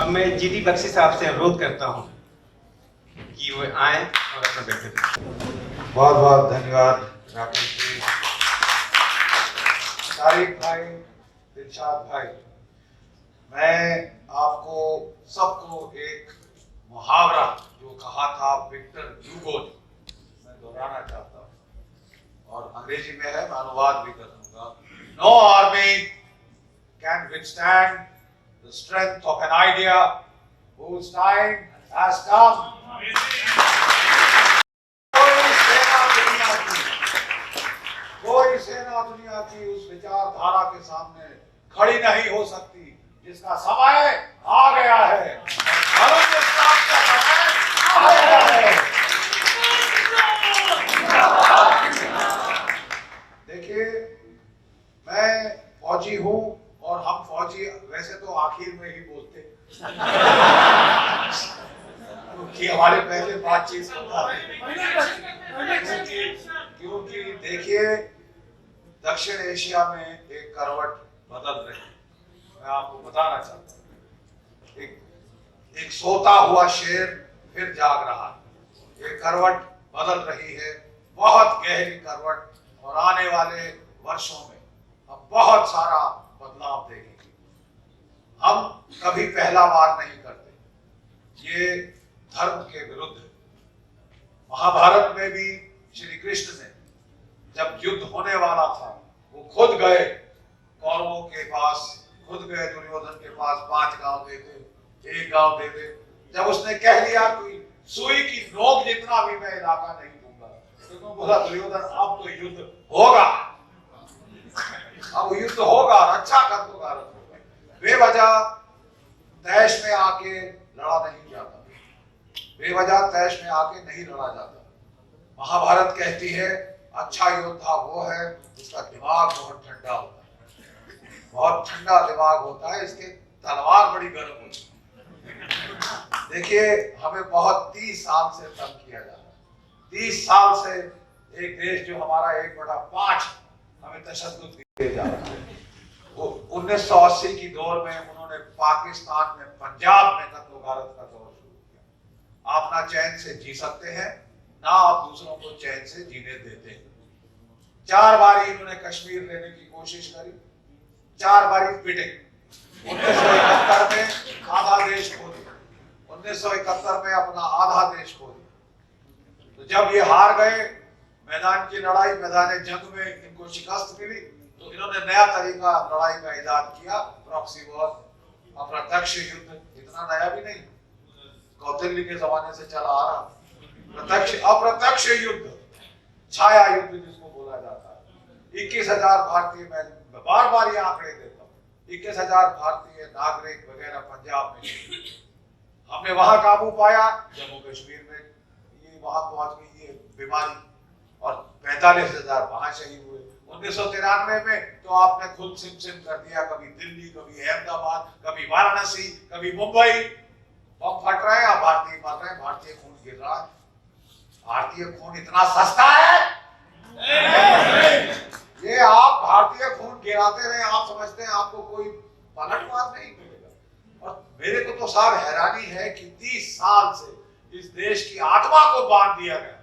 अब मैं जीडी बख्शी साहब से अनुरोध करता हूँ कि वो आए और अपना वक्तव्य। बहुत बहुत धन्यवाद राकेश जी, तारिक भाई, दिलशाद भाई। मैं आपको सबको एक मुहावरा जो कहा था विक्टर ह्यूगो ने, मैं दोहराना चाहता हूँ और अंग्रेजी में है, मैं अनुवाद भी कर दूंगा। Know army can withstand the strength of an idea whose time has come। कोई सेना दुनिया की उस विचारधारा के सामने खड़ी नहीं हो सकती जिसका समय आ गया है। देखिए, मैं फौजी हूं और हम फौजी वैसे तो आखिर में ही बोलते क्योंकि हमारे पहले बातचीत होता है। क्योंकि देखिए, दक्षिण एशिया में एक करवट बदल रही है। मैं आपको बताना चाहता हूँ, एक सोता हुआ शेर फिर जाग रहा है। एक करवट बदल रही है, बहुत गहरी करवट, और आने वाले वर्षों में अब बहुत सारा बदलाव देखेंगे। हम कभी पहला वार नहीं करते, ये धर्म के विरुद्ध है। महाभारत में भी श्री कृष्ण ने जब युद्ध होने वाला था, वो खुद गए कौरवों के पास, खुद गए दुर्योधन के पास, 5 गांव दे दे, 1 गांव दे दे। जब उसने कह लिया कि सुई की नोक जितना भी मैं इलाका नहीं दूंगा, तो बोला दुर्योधन अब तो युद्ध होगा, अब युद्ध होगा, रक्षा कर दो भारत को। बेवजह तैश में आके लड़ा नहीं जाता, बेवजह तैश में आके नहीं लड़ा जाता। महाभारत कहती है अच्छा योद्धा वो है जिसका दिमाग बहुत ठंडा होता है, बहुत ठंडा दिमाग होता है, इसके तलवार बड़ी गर्म होती है। देखिए, हमें बहुत 30 साल से तंग किया जा रहा है। 30 साल से एक देश जो हमारा 1/5 हमें तशद्दुद दिए जा रहा है। 1980 की दौर में उन्होंने पाकिस्तान में, पंजाब में कत्ल-ओ-गारत का दौर शुरू किया। आप ना चैन से जी सकते हैं, ना आप दूसरों को चैन से जीने देते हैं। 4 बार इन्होंने कश्मीर लेने की कोशिश करी, 4 बार पिटे। 1971 में आधा देश खो दिया, 1971 में अपना आधा देश खो दिया। तो जब ये हार गए मैदान की लड़ाई, मैदान जंग में इनको शिकस्त मिली, तो इन्होंने नया तरीका लड़ाई का इजाद किया, प्रॉक्सी वॉर, अप्रत्यक्ष युद्ध। इतना नया भी नहीं, कौटिल्य के जमाने से चला आ रहा। प्रत्यक्ष अप्रत्यक्ष युद्ध, छाया युद्ध जिसको बोला जाता है। 21,000 भारतीय, मैं बार बार ये आंकड़े देता हूँ, 21,000 भारतीय नागरिक वगैरह पंजाब में। हमने वहां काबू पाया, जम्मू कश्मीर में ये वहां पहुंच गई ये बीमारी, और 45,000 वहां शहीद हुए। 1993 में तो आपने खुद सिम कर दिया, कभी दिल्ली, कभी अहमदाबाद, कभी वाराणसी, कभी मुंबई, बम फट रहे हैं, भारतीय मर रहे हैं, भारतीय खून गिर रहा है। भारतीय खून इतना सस्ता है? ये आप भारतीय खून गिराते रहे, आप समझते हैं आपको कोई पलटवार नहीं मिलेगा। और मेरे को तो साहब हैरानी है कि 30 साल से इस देश की आत्मा को बांध दिया गया।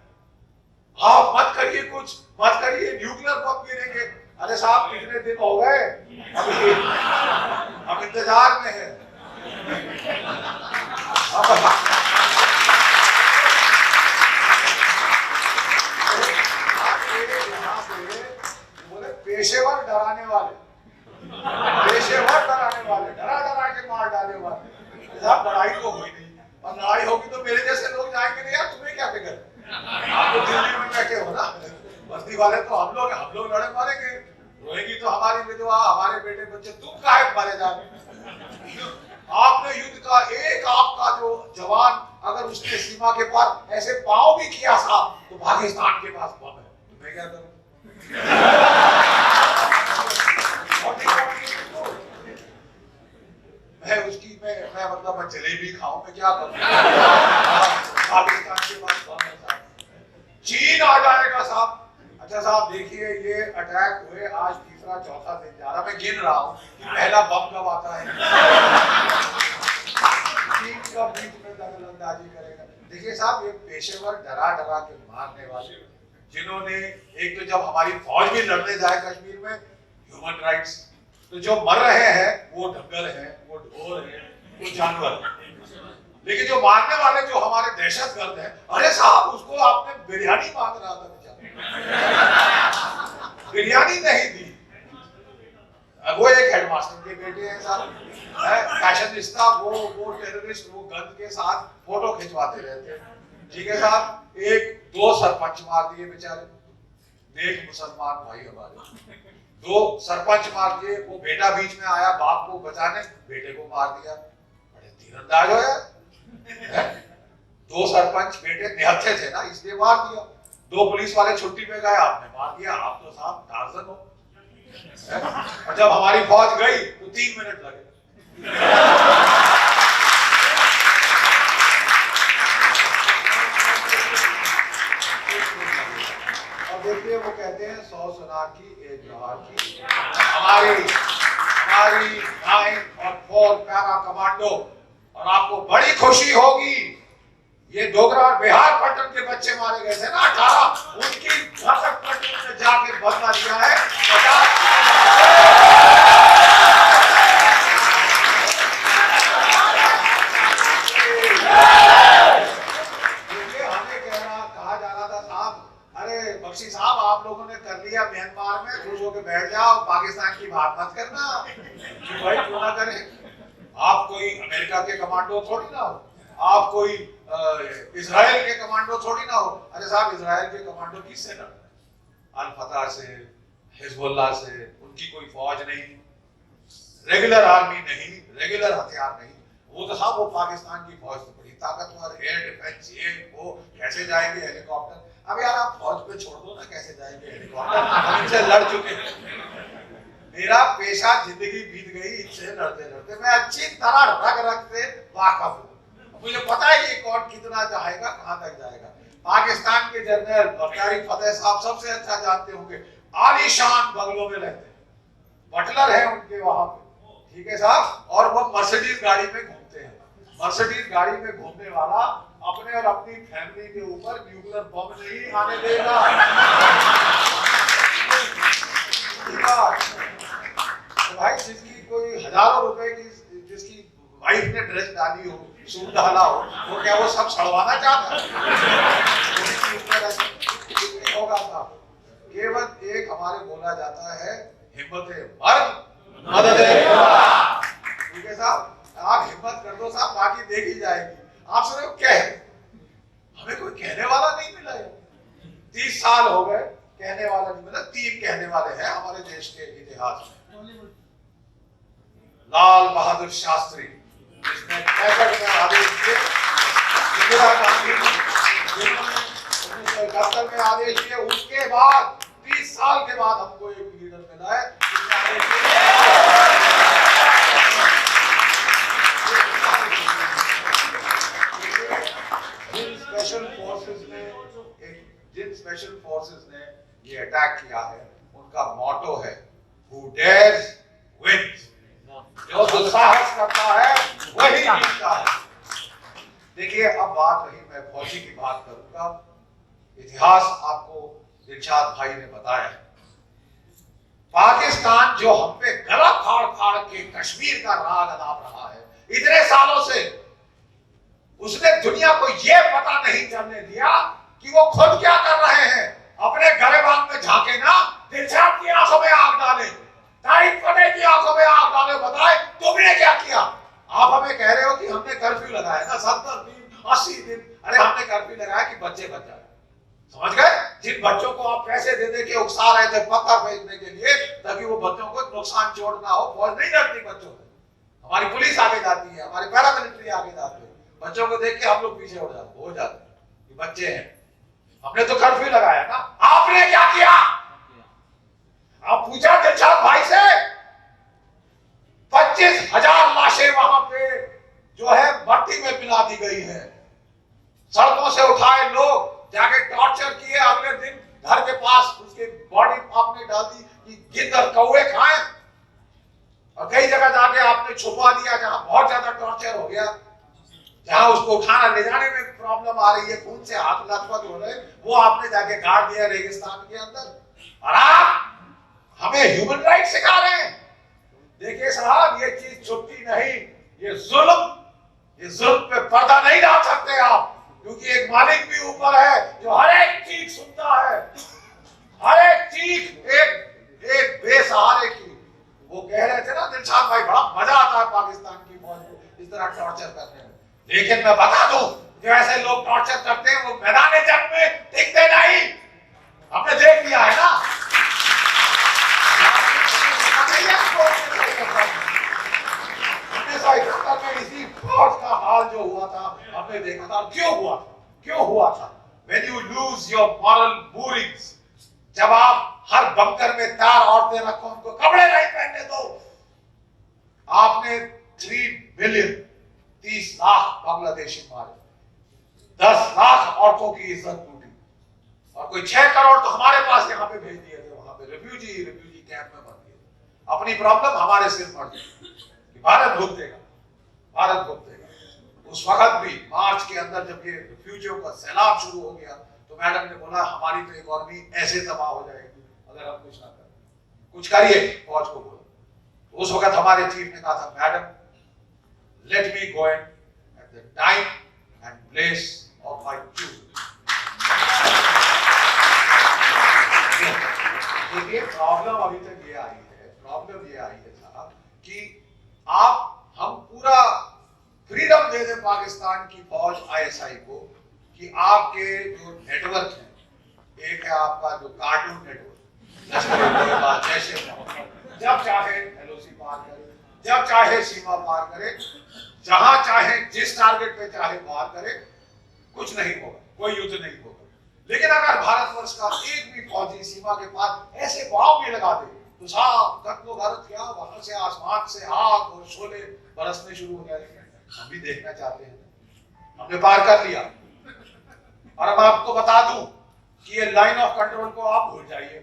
आप मत करिए, कुछ मत करिए, न्यूक्लियर बम गिरेंगे। अरे साहब, कितने दिन हो गए, अभी हम इंतजार में है। बोले पेशेवर डराने वाले, पेशेवर डराने वाले, डरा डरा के मार डाले वाले। साहब, लड़ाई तो हुई नहीं, और लड़ाई होगी तो मेरे जैसे लोग जाएंगे नहीं यार, तुम्हें क्या फिक्र? आप तो दिल्ली में बैठे हो ना, बस्ती वाले तो हम लोग लड़े मारेंगे। रोएगी तो हमारी विधवा, हमारे बेटे बच्चे, तुम काहे मारे जाओगे? आपने युद्ध का एक आपका जो जवान अगर उसने सीमा के पार ऐसे पाँव भी किया साहब, तो पाकिस्तान के पास बम है, तो मैं क्या करूं? मैं मतलब मैं जलेबी खाऊं, मैं क्या करूं? पाकिस्तान के पास बम है साहब, चीन आ जाएगा साहब। अच्छा साहब, देखिए ये अटैक हुए आज 3रा-4था दिन जा रहा, मैं गिन रहा हूं कि पहला बम कब आता है। चीन का बीच में दखलंदाजी करेगा। देखिए साहब, ये पेशेवर डरा डरा के मारने वाले, जिन्होंने एक तो जब हमारी फौज भी लड़ने जाए कश्मीर में ह्यूमन राइट्स, तो जो मर रहे हैं वो डंगर हैं, वो ढोर हैं, वो जानवर हैं। लेकिन जो मारने वाले जो हमारे दहशतगर्द हैं, अरे साहब उसको आपने बिरयानी मांग रहा था बेचारा, बिरयानी नहीं दी। वो एक हेडमास्टर के बेटे हैं साहब, फैशनिस्टा, वो टेररिस्ट, वो गन के साथ फोटो खिंचवाते रहते हैं। ठीक है साहब, दो सरपंच मार दिए बेचारे, नेक मुसलमान भाई हमारे, 2 सरपंच मार दिए। वो बेटा बीच में आया बाप को बचाने, बेटे को मार दिया। बड़े तीरंदाज हो यार। 2 सरपंच बेटे निहत्थे थे ना, इसलिए मार दिया। 2 पुलिस वाले छुट्टी पे गए, आपने मार दिया। आप तो साहब टार्जन हो। और जब हमारी फौज गई तो 3 मिनट लगे। और देखिए वो कहते हैं 100 सुनार की एक जवाहर की। हमारी नाइन और 4 पैरा कमांडो, और आपको बड़ी खुशी होगी, ये डोगरा और बिहार पट्टन के बच्चे मारे गए थे ना 18, उनकी घातक पट्टन में जाके बदला लिया है 50। कहा जा रहा था साहब, अरे बख्शी साहब आप लोगों ने कर लिया म्यांमार में, खुश होकर बैठ जाओ, पाकिस्तान की बात मत करना। भाई क्यों ना करें, आप कोई अमेरिका के कमांडो थोड़ी ना हो, आप कोई इजराइल के कमांडो थोड़ी ना हो। अरे साहब, इजराइल के कमांडो किससे लड़ते हैं? अल फतह से, हिजबुल्लाह से। उनकी कोई फौज नहीं, रेगुलर आर्मी नहीं, रेगुलर हथियार नहीं। वो तो साहब वो पाकिस्तान की फौज तो बड़ी ताकतवर, एयर डिफेंस, ये वो, कैसे जाएंगे हेलीकॉप्टर। अब यार आप फौज पे छोड़ दो ना, कैसे जाएंगे हेलीकॉप्टर, हम इनसे लड़ चुके हैं। मेरा पेशा जिंदगी बीत गई इनसे लड़ते लड़ते, मैं अच्छी तरह रग रग से वाकफ हूँ। मुझे पता है ये कौन कितना चाहेगा, कहां तक जाएगा। पाकिस्तान के जनरल तारिक फतेह साहब सबसे अच्छा जानते होंगे, आलीशान बंगलों में रहते हैं, बटलर है उनके वहां पे। ठीक है साहब, और वो मर्सिडीज गाड़ी में घूमते हैं। मर्सिडीज गाड़ी में घूमने वाला अपने और अपनी फैमिली के ऊपर न्यूक्लियर बम नहीं आने देगा। तो भाई जिसकी कोई हजारों रुपए की, जिसकी वाइफ ने ड्रेस डाली हो, सूट डाला हो, वो क्या वो सब सड़वाना चाहता होगा साहब। केवल एक हमारे बोला जाता है, हिम्मत मर्द मदद खुदा। ठीक है साहब, आप हिम्मत कर दो साहब, बाकी देखी जाएगी। आप सिर्फ कह, हमें कोई कहने वाला नहीं मिला है। 30 साल हो गए, कहने वाला नहीं मिला। 3 कहने वाले हैं हमारे देश के इतिहास में। लाल बहादुर शास्त्री, जिसने 65 में आदेश दिए, इंदिरा गांधी जिन्होंने 1971 में आदेश दिए, उसके बाद 30 साल के बाद हमको एक लीडर मिला है जिन स्पेशल फोर्सेस ने ये अटैक किया है, उनका मोटो है Who dares wins। जो दुस्साहस करता है वही जीतता है। देखिए अब बात रही, मैं फौजी की बात करूंगा। इतिहास आपको दिलशाद भाई ने बताया। पाकिस्तान जो हम पे गला फाड़ फाड़ के कश्मीर का राग अदा रहा है इतने सालों से, उसने दुनिया को यह पता नहीं चलने दिया कि वो खुद क्या कर रहे हैं। अपने गरेबान में झांके ना, दिलशाद की आंखों में आग डाले, तारिक फतेह की आंखों में आग डाले, बताए तुमने क्या किया। आप हमें कह रहे हो कि हमने कर्फ्यू लगाया ना 70 दिन 80 दिन, अरे हमने कर्फ्यू लगाया कि बच्चे बच जाए। समझ गए? जिन बच्चों को आप पैसे दे दे के उकसा रहे थे पत्थर फेंकने के लिए ताकि वो बच्चों को नुकसान चोट ना हो, फौज नहीं डरती बच्चों से। हमारी पुलिस आगे जाती है, हमारी पैरामिलिट्री आगे जाती है, बच्चों को देख के हम लोग पीछे हो जाते हैं कि बच्चे हैं। हमने तो कर्फ्यू लगाया ना, आपने क्या किया? आप पूछा दिलशाद भाई से? 25,000 लाशें वहां पे जो है मट्टी में मिला दी गई है। सड़कों से उठाए लोग, जाके टॉर्चर किए, अगले दिन घर के पास उसकी बॉडी आपने डाल दी कि गिद्ध और कौवे खाएं, और कई जगह जाके आपने छुपा दिया जहां बहुत ज्यादा टॉर्चर हो गया। जहां उसको उठाना ले जाने में प्रॉब्लम आ रही है, खून से हाथ लथपथ हो रहे, वो आपने जाके गाड़ दिया रेगिस्तान के अंदर। और आप हमें ह्यूमन राइट सिखा रहे हैं। देखिए साहब, ये चीज छुट्टी नहीं, ये जुल्म पे पर्दा नहीं डाल सकते आप, क्योंकि एक मालिक भी ऊपर है जो हर एक चीख सुनता है, हर एक चीख एक बेसहारे की। वो कह रहे थे ना दिलशाद भाई, बड़ा मजा आता है पाकिस्तान की फौज को इस तरह टॉर्चर करने में, लेकिन मैं बता दूं, जो ऐसे लोग टॉर्चर करते हैं वो मैदान जंग में टिकते नहीं। हमने देख लिया है ना। में इसी फौज का हाल जो हुआ था हमने देखा था। और क्यों हुआ था? When you lose your moral moorings, जब आप हर बंकर में 4 औरतें रखो, उनको कपड़े नहीं पहनने दो। आपने 3 मिलियन 30 लाख बांग्लादेशी मारे, 10 लाख औरतों की इज्जत लूटी, और कोई 6 करोड़ तो हमारे पास यहाँ पे भेज दिए थे, वहां पे रिफ्यूजी कैंप में बन दिए। अपनी प्रॉब्लम हमारे सिर पर कि भारत भुगतेगा। उस वक्त भी मार्च के अंदर जब ये रिफ्यूजियों का सैलाब शुरू हो गया, तो मैडम ने बोला हमारी तो इकोनॉमी ऐसे तबाह हो जाएगी अगर हम कुछ ना करें, कुछ करिए, फौज को बोला। उस वक्त हमारे चीफ ने कहा था, madam let me go in at the time and place of my choose. देखिए प्रॉब्लम अभी तक ये आई है साहब कि हम पूरा फ्रीडम दे दें पाकिस्तान की फौज आईएसआई को कि आपके जो नेटवर्क है, एक है आपका जो कार्टून नेटवर्क, जब चाहे एलओसी पार करे, जब चाहे सीमा पार करे, जहां चाहे जिस टारगेट पे चाहे पार करे, कुछ नहीं होगा, कोई युद्ध नहीं होगा। लेकिन अगर भारतवर्ष का एक भी फौजी सीमा के पास ऐसे बाव भी लगा दे तो साहब कत्लो गारत क्या, वहां से आसमान से आग और शोले बरसने शुरू हो जाएंगे। हम भी देखना चाहते हैं। हमने पार कर लिया, और अब आपको बता दूं कि ये लाइन ऑफ कंट्रोल को आप भूल जाइए।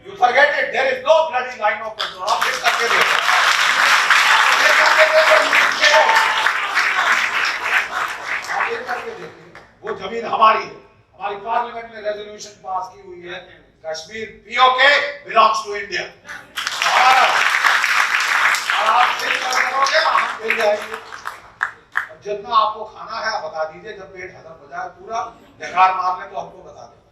You forget it, there is no bloody line of control. आप देख करके देखो, वो जमीन हमारी है। हमारी पार्लियामेंट ने रेजोल्यूशन पास की हुई है, Kashmir PoK belongs to India. आप करोगे, हम मिल जाएंगे। जितना आपको खाना है आप बता दीजिए, जब पेट हजम हो जाए पूरा बेकार मारने को हमको बता देना।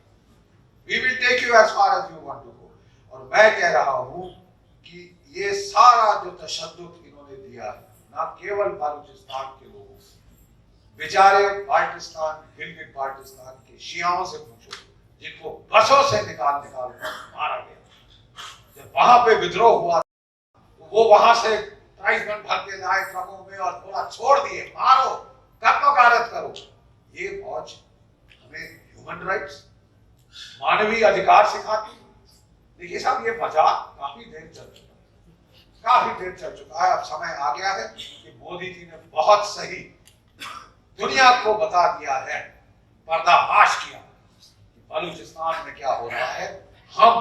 We will take you as far as you want to go। और मैं कह रहा हूं कि ये सारा जो तशद्दुद इन्होंने दिया है, ना केवल बलूचिस्तान के लोगों से, बेचारे पाकिस्तान गिलगित पाकिस्तान के शियाओं से पूछो, जिनको बसों से निकाल मारा गया। जब वहां पे विद्रोह हुआ तो वो वहां से ट्राइबल भर के लाए ट्रकों में और बोला छोड़ दिए, मारो, कत्लोगारत करो। ये फौज हमें ह्यूमन राइट्स, मानवीय अधिकार सिखाती। देखिए साहब, ये मजाक काफी देर चल चुका है। अब समय आ गया है कि मोदी जी ने बहुत सही दुनिया को बता दिया है, पर्दाफाश किया कि बलूचिस्तान में क्या हो रहा है। हम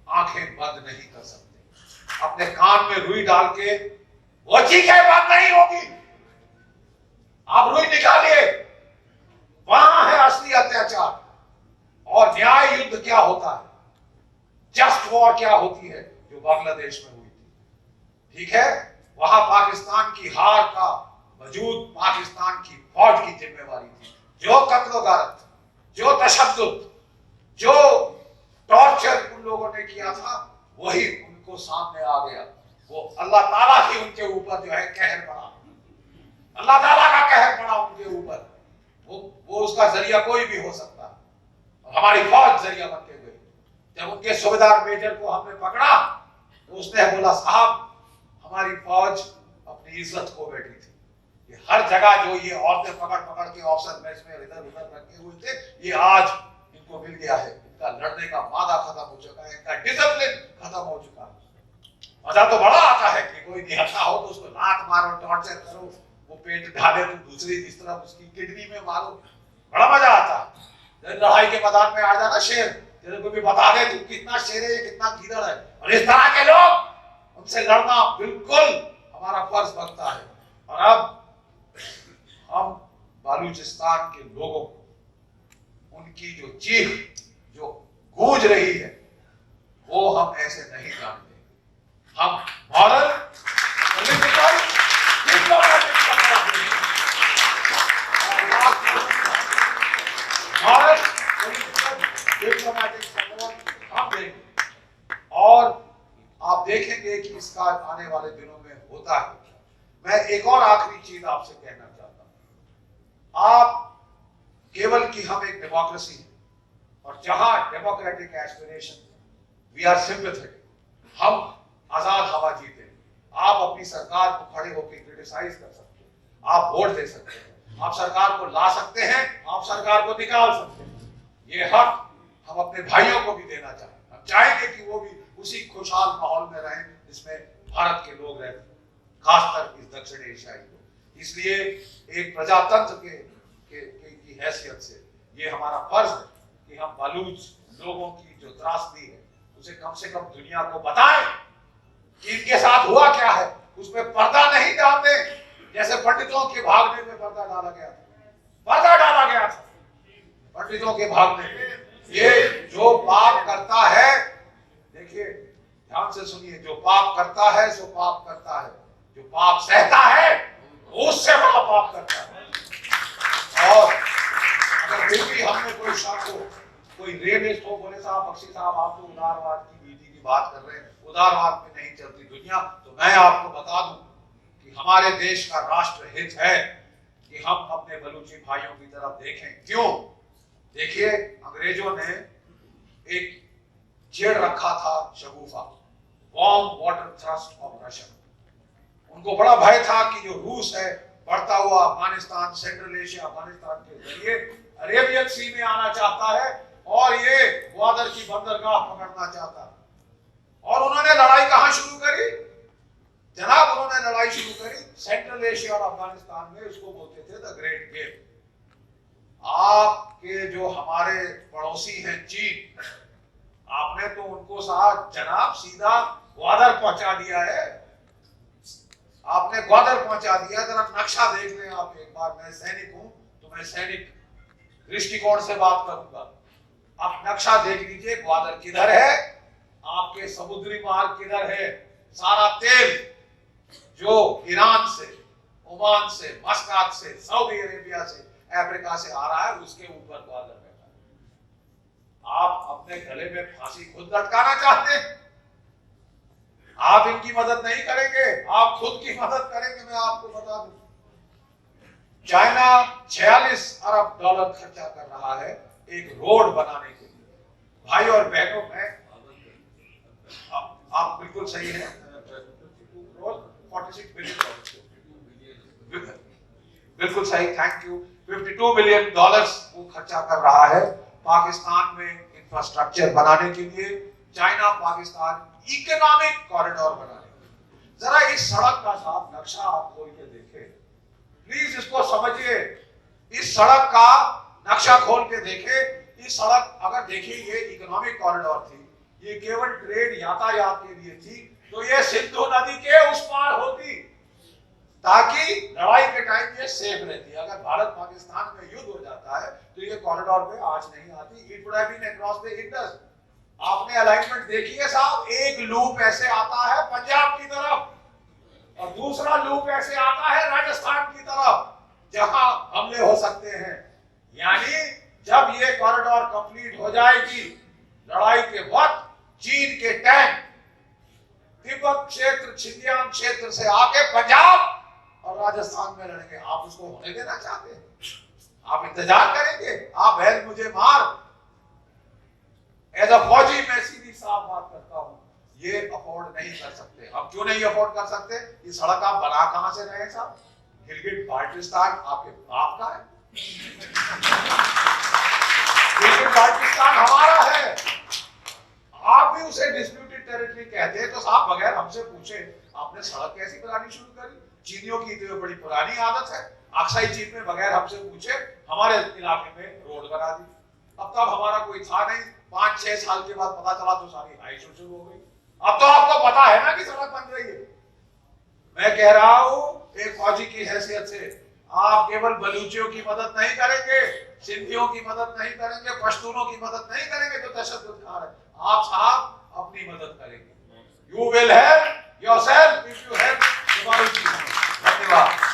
आंखें बंद नहीं कर सकते, अपने कान में रुई डाल के वो चीखें बंद नहीं होगी। आप रुई निकालिए, वहां है असली अत्याचार। और न्याय युद्ध क्या होता है, जस्ट वॉर क्या होती है, जो बांग्लादेश में हुई थी। ठीक है, वहां पाकिस्तान की हार का वजूद पाकिस्तान की फौज की जिम्मेवारी थी। जो कत्लोगारत, जो तशद्दुद, जो टॉर्चर उन लोगों ने किया था, वही उनको सामने आ गया। वो अल्लाह ताला ही उनके ऊपर जो है कहर पड़ा, अल्लाह ताला का कहर पड़ा उनके ऊपर। वो उसका जरिया कोई भी हो सकता है, और हमारी फौज जरिया बन के गई। जब उनके सूबेदार मेजर को हमने पकड़ा तो उसने बोला, साहब हमारी फौज अपनी इज्जत खो बैठी थी। ये हर जगह जो ये औरतें पकड़ के ऑफिसर मेस में इधर उधर रखे हुए थे, ये आज इनको मिल गया है। इनका लड़ने का मादा खत्म हो चुका है, इनका डिसिप्लिन खत्म हो चुका है। मजा तो बड़ा आता है कि कोई निहत्था हो तो उसको लात मारो, टॉर्चर करो, वो पेट ढाले तो दूसरी इस तरफ उसकी किडनी में मारो, बड़ा मजा आता है। लड़ाई के मैदान में आ जाना शेर, तेरे को भी बता दे तू कितना शेर है, कितना गीदड़ है। और इस तरह के लोग, उनसे लड़ना बिल्कुल हमारा फर्ज बनता है। और अब हम बलूचिस्तान के लोगों को उनकी जो चीख जो गूंज रही है वो हम ऐसे नहीं जानते। हम मॉरल पॉलिटिकल डिप्लोमेटिक सपोर्ट देंगे, मॉरल पॉलिटिकल डिप्लोमेटिक सपोर्ट हम देंगे। और आप देखेंगे कि इसका आने वाले दिनों में होता है। मैं एक और आखिरी चीज आपसे कहना चाहता हूं। आप केवल कि हम एक डेमोक्रेसी है और जहां democratic aspiration we are sympathetic, हम आजाद हवा जीते। आप अपनी सरकार को खड़े होकर क्रिटिसाइज कर सकते हैं, आप वोट दे सकते हैं, आप सरकार को ला सकते हैं, आप सरकार को निकाल सकते हैं। ये हक हम अपने भाइयों को भी देना चाहेंगे। हम चाहेंगे कि वो भी उसी खुशहाल माहौल में रहें जिसमें भारत के लोग रहते हैं, खासकर इस दक्षिण एशियाई लोग। इसलिए एक प्रजातंत्र की हैसियत से ये हमारा फर्ज है कि हम बलूच लोगों की जो त्रासदी है उसे कम से कम दुनिया को बताएं कि इनके साथ हुआ क्या है। उसमें पर्दा नहीं डालते जैसे पंडितों के भागने में पर्दा डाला गया था, पर्दा डाला गया था पंडितों के भागने में। ये जो पाप करता है, देखिए ध्यान से सुनिए, जो पाप करता है सो पाप करता है, जो पाप सहता है उससे बड़ा पाप करता है। और अगर फिर भी हमने कोई शक हो, कोई रेडिस्ट हो, बोले साहब बख्शी साहब आप तो उदारवाद की नीति की बात कर रहे हैं, उदारवाद में नहीं चलती दुनिया, तो मैं आपको बता दूं कि हमारे देश का राष्ट्र हित है कि हम अपने बलूची भाइयों की तरफ देखें। क्यों? देखिए अंग्रेजों ने एक छेड़ रखा था Shagufa, warm water thrust of Russia. उनको बड़ा भय था कि जो रूस है बढ़ता हुआ अफगानिस्तान, सेंट्रल एशिया, अफगानिस्तान के जरिए अरेबियन सी में आना चाहता है और ये ग्वादर की बंदरगाह पकड़ना चाहता है। और उन्होंने लड़ाई कहां शुरू करी जनाब? उन्होंने लड़ाई शुरू करी सेंट्रल एशिया और अफगानिस्तान में। उसको बोलते थे द ग्रेट गेम। आपके जो हमारे पड़ोसी हैं चीन, आपने तो उनको साथ जनाब सीधा ग्वादर पहुंचा दिया है, आपने ग्वादर पहुंचा दिया। जरा नक्शा देख लें आप एक बार। मैं सैनिक हूं तो मैं सैनिक दृष्टिकोण से बात करूंगा। आप नक्शा देख लीजिए, ग्वादर किधर है, आपके समुद्री मार्ग किधर है। सारा तेल जो ईरान से, ओमान से, मस्कात से, सऊदी अरेबिया से, अफ्रीका से आ रहा है, उसके ऊपर ग्वादर बैठा है। आप अपने गले में फांसी खुद लटकाना चाहते हैं? आप इनकी मदद नहीं करेंगे, आप खुद की मदद करेंगे। मैं आपको बता दूं, चाइना 46 अरब डॉलर खर्चा कर रहा है एक रोड बनाने के लिए। भाई और बहनों, में आप बिल्कुल सही है, 46 बिलियन, बिल्कुल सही, थैंक यू। 52 बिलियन डॉलर्स वो खर्चा कर रहा है पाकिस्तान में इंफ्रास्ट्रक्चर बनाने के लिए, चाइना पाकिस्तान इकोनॉमिक कॉरिडोर बनाने के लिए। जरा इस सड़क का साफ नक्शा आप खोल के देखें, प्लीज इसको समझिए। इस सड़क का नक्शा खोल के देखें। इस सड़क अगर देखिए, ये इकोनॉमिक कॉरिडोर थी, ये केवल ट्रेड यातायात के लिए थी, तो ये सिंधु नदी के उस पार होती ताकि लड़ाई के टाइम ये सेफ रहती। अगर भारत पाकिस्तान में युद्ध हो जाता है तो ये कॉरिडोर पे आज नहीं आती। It would have been across the Indus. आपने अलाइनमेंट देखी है साहब, एक लूप ऐसे आता है पंजाब की तरफ और दूसरा लूप ऐसे आता है राजस्थान की तरफ, जहां हमले हो सकते हैं। यानी जब ये कॉरिडोर कंप्लीट हो जाएगी, लड़ाई के वक्त चीन के टैंक तिब्बत क्षेत्र, छिंजियांग क्षेत्र से आके पंजाब और राजस्थान में लड़ेंगे। आप उसको होने देना चाहते हैं? आप इंतजार करेंगे? आप बहन मुझे मार। एज अ फौजी मैं सीधी साफ बात करता हूं, ये अफोर्ड नहीं कर सकते। हम क्यों नहीं अफोर्ड कर सकते? ये सड़क आप बना कहां से रहे साहब? गिलगिट बाल्टिस्तान आपके बाप का है, गिलगिट बाल्टिस्तान हमारा है। आप भी उसे डिस्प्यूटेड टेरिटरी कहते हैं, तो साहब बगैर हमसे पूछे आपने सड़क कैसी बनानी शुरू करी? चीनियों की तो बड़ी पुरानी आदत है, अक्साई चीन में बगैर हमसे पूछे हमारे इलाके में रोड बना दी। अब तक हमारा कोई था नहीं, 5-6 साल के बाद पता चला तो सारी हाइशो शुरू हो गई। अब तो आपको पता है ना कि सड़क बन रही है। मैं कह रहा हूं एक फौजी की हैसियत से, आप केवल बलूचियों की मदद नहीं करेंगे, सिंधियों की मदद नहीं करेंगे, पश्तूनों की मदद नहीं करेंगे जो तशद्दुद खा रहे हैं। आप साहब अपनी मदद करेंगे। You will help yourself if you help. धन्यवाद।